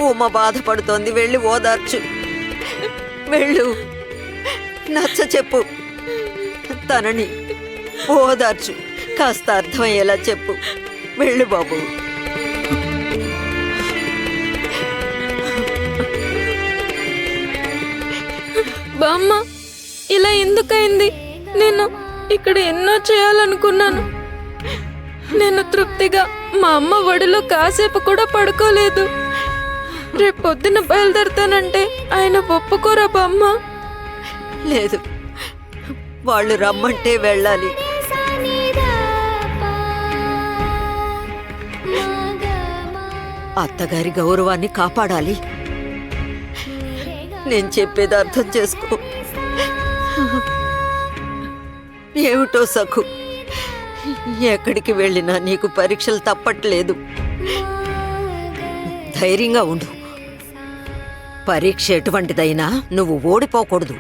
ఉమ బాధపడుతోంది, వెళ్ళి ఓదార్చు. వెళ్ళు, నచ్చ చెప్పు, తనని ఓదార్చు, కాస్త అర్థమయ్యేలా చెప్పు. వెళ్ళు బాబు. బామ్మ, ఇలా ఎందుకైంది? నేను ఇక్కడ ఎన్నో చేయాలనుకున్నాను. నేను తృప్తిగా మా అమ్మ ఒడిలో కాసేపు కూడా పడుకోలేదు. రేపొద్దున బయలుదేరుతానంటే ఆయన ఒప్పుకోరా బామ్మ? లేదు, వాళ్ళు రమ్మంటే వెళ్ళాలి. అత్తగారి గౌరవాన్ని కాపాడాలి. నేను చెప్పేది అర్థం చేసుకో. ఏమిటో సఖు, ఎక్కడికి వెళ్ళినా నీకు పరీక్షలు తప్పట్లేదు. ధైర్యంగా ఉండు. పరీక్ష ఎటువంటిదైనా నువ్వు ఓడిపోకూడదు.